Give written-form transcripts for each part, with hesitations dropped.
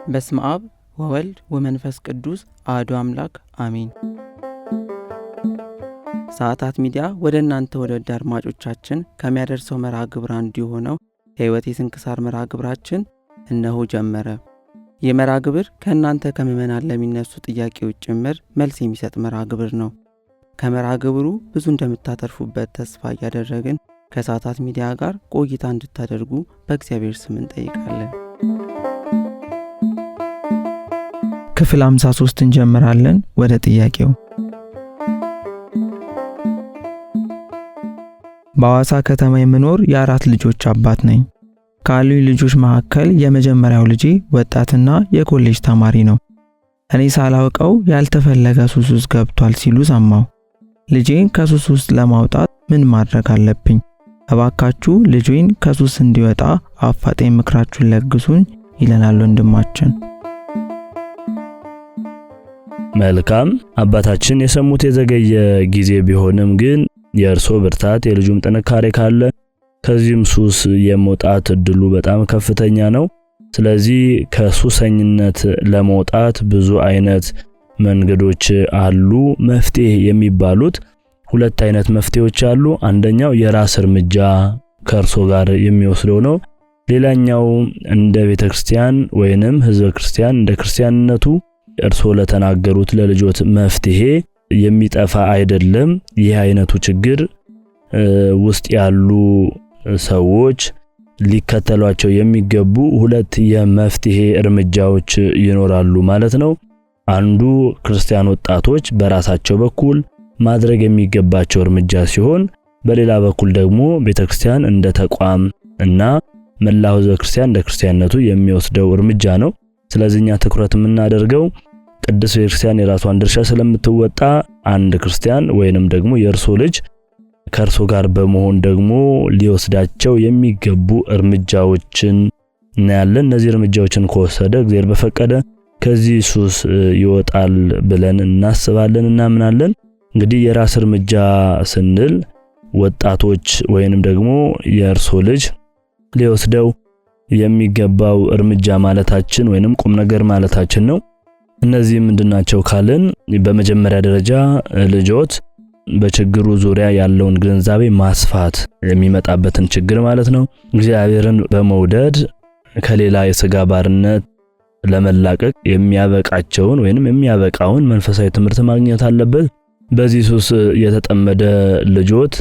በስመ አብ ወወልድ ወመንፈስ ቅዱስ አሐዱ አምላክ አሜን። ሰዓታት ሚዲያ ወደ እናንተ ወደ አድማጮቻችን ከሚያደርሰው መርሃ ግብር አንዱ የሆነው የሕይወት የስንክሳር መርሃ ግብራችን እነሆ ጀመረ። ይህ መርሃ ግብር ከእናንተ ከምዕመናን ለሚነሱ ጥያቄዎች ጭምር መልስ የሚሰጥ መርሃ ግብር ነው። ከመርሃ ግብሩ ብዙ እንደምታተርፉበት ተስፋ እያደረግን ከሰዓታት ሚዲያ ጋር ቆይታ እንድታደርጉ በእግዚአብሔር ስም እንጠይቃለን። ክፍል 53 እንጀምራለን። ወደ ጥያቄው። በሐዋሳ ከተማ የምኖር የአራት ልጆች አባት ነኝ። ካሉኝ ልጆች መካከል የመጀመሪያው ልጄ ወጣትና የኮሌጅ ተማሪ ነው። እኔ ሳላውቀው ያልተፈለገ ሱስ ውስጥ ገብቷል ሲሉ ሰማሁ። ልጄን ከሱስ ውስጥ ለማውጣት ምን ማድረግ አለብኝ? እባካችሁ ልጄን ከሱስ እንዲወጣ አፋጣኝ ምክራችሁን ለግሱኝ ይለናል ወንድማችን። መልካም አባታችን፣ የሰሙት የዘገየ ጊዜ ቢሆንም ግን የእርሶ ብርታት የልጁም ጥንካሬ ካለ ከዚህም ሱስ የመውጣት እድሉ በጣም ከፍተኛ ነው። ስለዚህ ከሱሰኝነት ለመውጣት ብዙ አይነት መንገዶች አሉ። መፍትሄ የሚባሉት ሁለት አይነት መፍትሄዎች አሉ። አንደኛው የራስ እርምጃ ከእርሶ ጋር የሚወስደው ነው። ሌላኛው እንደ ቤተክርስቲያን ወይንም ህዝበ ክርስቲያን እንደ ክርስቲያንነቱ እርሶ ለተናገሩት ለልጆት መፍትሄ የሚጠፋ አይደለም። ይህ አይነቱ ችግር ውስጥ ያሉ ሰዎች ሊከተሏቸው የሚገቡ ሁለት የመፍትሄ እርምጃዎች ይኖራሉ ማለት ነው። አንዱ ክርስቲያን ወጣቶች በራሳቸው በኩል ማድረግ የሚገባቸው እርምጃ ሲሆን፣ በሌላ በኩል ደግሞ ቤተክርስቲያን እንደ ተቋም እና መላው ህዝበ ክርስቲያን እንደ ክርስቲያንነቱ የሚወስደው እርምጃ ነው። ስለዚህኛ ትኩረት የምናደርገው ቅድስት ቤተክርስቲያን የራሷን ድርሻ ስለምትወጣ አንድ ክርስቲያን ወይንም ደግሞ የእርሶ ልጅ ከእርሶ ጋር በመሆን ደግሞ ሊወስዳቸው የሚገቡ እርምጃዎችን እናያለን። እነዚህ እርምጃዎችን ከወሰደ እግዚአብሔር በፈቀደ ከዚህ ሱስ ይወጣል ብለን እናስባለን እናምናለን። እንግዲህ የራስ እርምጃ ስንል ወጣቶች ወይንም ደግሞ የእርሶ ልጅ ሊወስደው የሚገባው እርምጃ ማለታችን ወይንም ቁም ነገር ማለታችን ነው። እነዚህ ምንድናቸው ካልን በመጀመሪያ ደረጃ ልጆት በችግሩ ዙሪያ ያለውን ግንዛቤ ማስፋት የሚመጣበትን ችግር ማለት ነው። እግዚአብሔርን በመውደድ ከሌላ የሥጋ ባርነት ለመላቀቅ የሚያበቃቸውን ወይንም የሚያበቃውን መንፈሳዊ ትምህርት ማግኘት አለበት። በዚህ ሱስ የተጠመደ ልጆት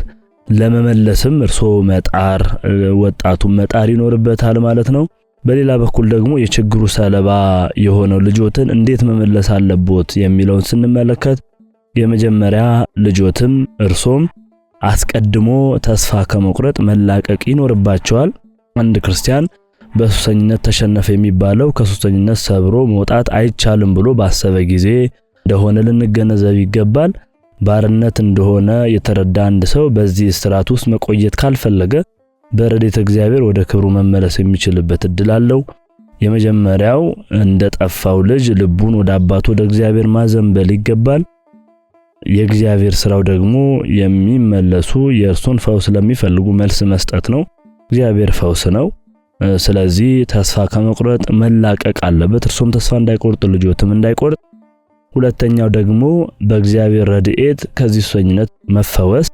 ለመመለስም እርሶ መጣር ወጣቱ መጣር ይኖርበታል ማለት ነው። በሌላ በኩል ደግሞ የችግሩ ሰለባ የሆነው ልጆትን እንዴት መመለስ አለቦት የሚለውን ስንመለከት የመጀመሪያ ልጆትም እርሶም አስቀድሞ ተስፋ ከመቁረጥ መላቀቅ ይኖርባቸዋል። አንድ ክርስቲያን በሱሰኝነት ተሸነፈ የሚባለው ከሱሰኝነት ሰብሮ መውጣት አይቻልም ብሎ ባሰበ ጊዜ እንደሆነ ልንገነዘብ ይገባል። ባርነት እንደሆነ የተረዳ አንድ ሰው በዚህ እስራት ውስጥ መቆየት ካልፈለገ በረድኤተ እግዚአብሔር ወደ ክብሩ መመለስ የሚችልበት እድል አለው። የመጀመሪያው እንደጠፋው ልጅ ልቡን ወደ አባቱ ወደ እግዚአብሔር ማዘንበል ይገባል። የእግዚአብሔር ስራው ደግሞ የሚመለሱ የእርሱን ፈውስ ለሚፈልጉ መልስ መስጠት ነው። እግዚአብሔር ፈውስ ነው። ስለዚህ ተስፋ ከመቁረጥ መላቀቅ አለበት። እርሱም ተስፋ እንዳይቆርጥ ልጆትም እንዳይቆርጥ። ሁለተኛው ደግሞ በእግዚአብሔር ረድኤት ከዚህ ሱሰኝነት መፈወስ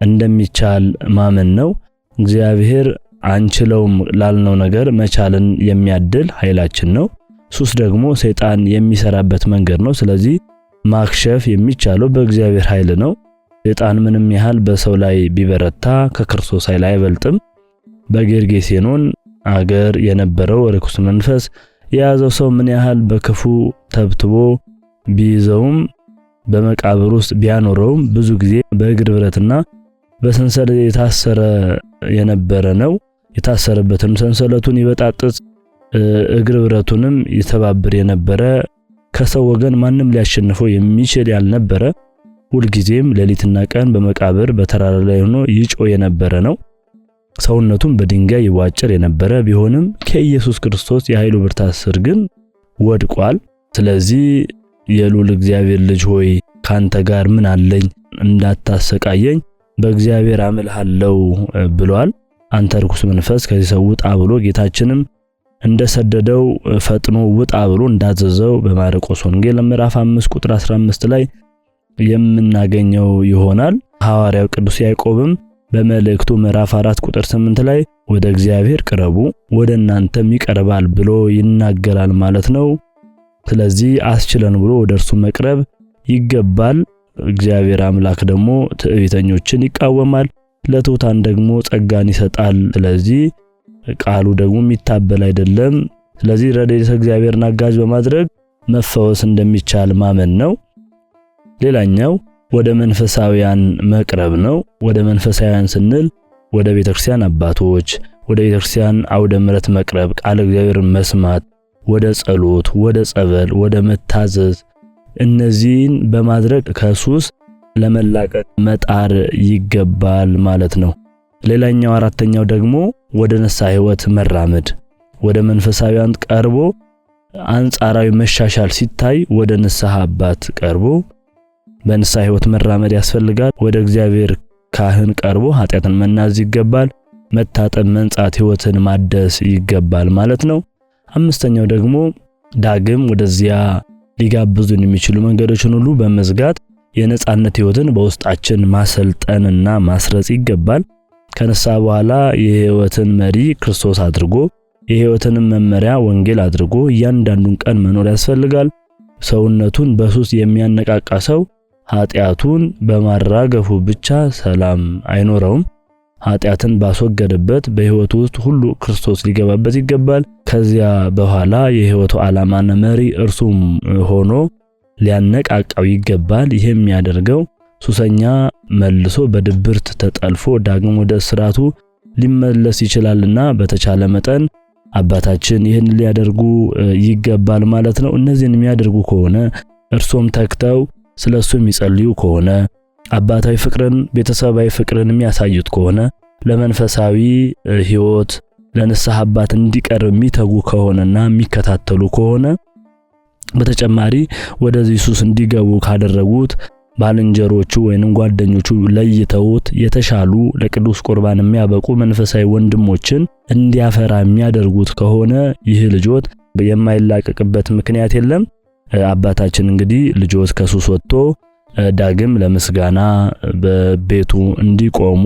እንደሚቻል ማመን ነው። እግዚአብሔር አንችለውም ላልነው ነገር መቻልን የሚያድል ኃይላችን ነው። ሱስ ደግሞ ሰይጣን የሚሰራበት መንገድ ነው። ስለዚህ ማክሸፍ የሚቻለው በእግዚአብሔር ኃይል ነው። ሰይጣን ምንም ያህል በሰው ላይ ቢበረታ ከክርስቶስ ኃይል አይበልጥም። በጌርጌሴኖን አገር የነበረው ርኩስ መንፈስ የያዘው ሰው ምን ያህል በክፉ ተብትቦ ቢይዘውም በመቃብር ውስጥ ቢያኖረውም ብዙ ጊዜ በእግር ብረትና በሰንሰለት የታሰረ የነበረ ነው። የታሰረበትም ሰንሰለቱን ይበጣጥስ እግር ብረቱንም ይተባብር የነበረ ከሰው ወገን ማንም ሊያሸንፈው የሚችል ያልነበረ ሁልጊዜም ሌሊትና ቀን በመቃብር በተራራ ላይ ሆኖ ይጮህ የነበረ ነው። ሰውነቱን በድንጋይ ይዋጭር የነበረ ቢሆንም ከኢየሱስ ክርስቶስ የኃይሉ ብርታት ስር ግን ወድቋል። ስለዚህ የልዑል እግዚአብሔር ልጅ ሆይ ካንተ ጋር ምን አለኝ? እንዳታሰቃየኝ በእግዚአብሔር አምልሃለሁ ብሏል። አንተ ርኩስ መንፈስ ከዚህ ሰው ውጣ ብሎ ጌታችንም እንደሰደደው ፈጥኖ ውጣ ብሎ እንዳዘዘው በማርቆስ ወንጌል ምዕራፍ 5 ቁጥር 15 ላይ የምናገኘው ይሆናል። ሐዋርያው ቅዱስ ያዕቆብም በመልእክቱ ምዕራፍ 4 ቁጥር 8 ላይ ወደ እግዚአብሔር ቅረቡ ወደ እናንተም ይቀርባል ብሎ ይናገራል ማለት ነው። ስለዚህ አስችለን ብሎ ወደ እርሱ መቅረብ ይገባል። እግዚአብሔር አምላክ ደግሞ ትዕቢተኞችን ይቃወማል፣ ለትሑታን ደግሞ ጸጋን ይሰጣል። ስለዚህ ቃሉ ደግሞ የሚታበል አይደለም። ስለዚህ ረድኤተ እግዚአብሔርን አጋዥ በማድረግ መፈወስ እንደሚቻል ማመን ነው። ሌላኛው ወደ መንፈሳውያን መቅረብ ነው። ወደ መንፈሳውያን ስንል ወደ ቤተክርስቲያን አባቶች፣ ወደ ቤተክርስቲያን አውደ ምሕረት መቅረብ፣ ቃለ እግዚአብሔርን መስማት፣ ወደ ጸሎት፣ ወደ ጸበል፣ ወደ መታዘዝ፣ እነዚህን በማድረግ ከሱስ ለመላቀቅ መጣር ይገባል ማለት ነው። ሌላኛው አራተኛው ደግሞ ወደ ንስሐ ሕይወት መራመድ፣ ወደ መንፈሳውያን ቀርቦ አንጻራዊ መሻሻል ሲታይ ወደ ንስሐ አባት ቀርቦ በንስሐ ሕይወት መራመድ ያስፈልጋል። ወደ እግዚአብሔር ካህን ቀርቦ ኃጢአትን መናዝ ይገባል። መታጠብ፣ መንጻት፣ ሕይወትን ማደስ ይገባል ማለት ነው። አምስተኛው ደግሞ ዳግም ወደዚያ ሊጋብዙን የሚችሉ መንገዶችን ሁሉ በመዝጋት የነጻነት ሕይወትን በውስጣችን ማሰልጠንና ማስረጽ ይገባል። ከንስሐ በኋላ የሕይወትን መሪ ክርስቶስ አድርጎ የሕይወትንም መመሪያ ወንጌል አድርጎ እያንዳንዱን ቀን መኖር ያስፈልጋል። ሰውነቱን በሱስ የሚያነቃቃ ሰው ኃጢአቱን በማራገፉ ብቻ ሰላም አይኖረውም። ኃጢአትን ባስወገደበት በሕይወቱ ውስጥ ሁሉ ክርስቶስ ሊገባበት ይገባል። ከዚያ በኋላ የሕይወቱ ዓላማና መሪ እርሱም ሆኖ ሊያነቃቃው ይገባል። ይህም የሚያደርገው ሱሰኛ መልሶ በድብርት ተጠልፎ ዳግም ወደ እስራቱ ሊመለስ ይችላልና በተቻለ መጠን አባታችን ይህን ሊያደርጉ ይገባል ማለት ነው። እነዚህን የሚያደርጉ ከሆነ እርሶም ተክተው ስለሱ የሚጸልዩ ከሆነ አባታዊ ፍቅርን ቤተሰባዊ ፍቅርን የሚያሳዩት ከሆነ ለመንፈሳዊ ሕይወት ለንስሐ አባት እንዲቀርብ የሚተጉ ከሆነና የሚከታተሉ ከሆነ በተጨማሪ ወደዚህ ሱስ እንዲገቡ ካደረጉት ባልንጀሮቹ ወይንም ጓደኞቹ ለይተውት የተሻሉ ለቅዱስ ቁርባን የሚያበቁ መንፈሳዊ ወንድሞችን እንዲያፈራ የሚያደርጉት ከሆነ ይህ ልጆት የማይላቀቅበት ምክንያት የለም። አባታችን እንግዲህ ልጆት ከሱስ ወጥቶ ዳግም ለምስጋና በቤቱ እንዲቆሙ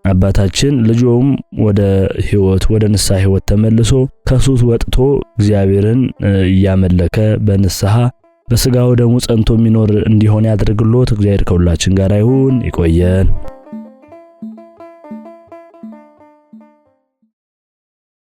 አባታችን ልጆም ወደ ሕይወት ወደ ንስሐ ሕይወት ተመልሶ ከሱስ ወጥቶ እግዚአብሔርን እያመለከ በንስሐ በስጋው ደሙ ጸንቶ የሚኖር እንዲሆን ያድርግሎት። እግዚአብሔር ከሁላችን ጋር ይሁን። ይቆየን።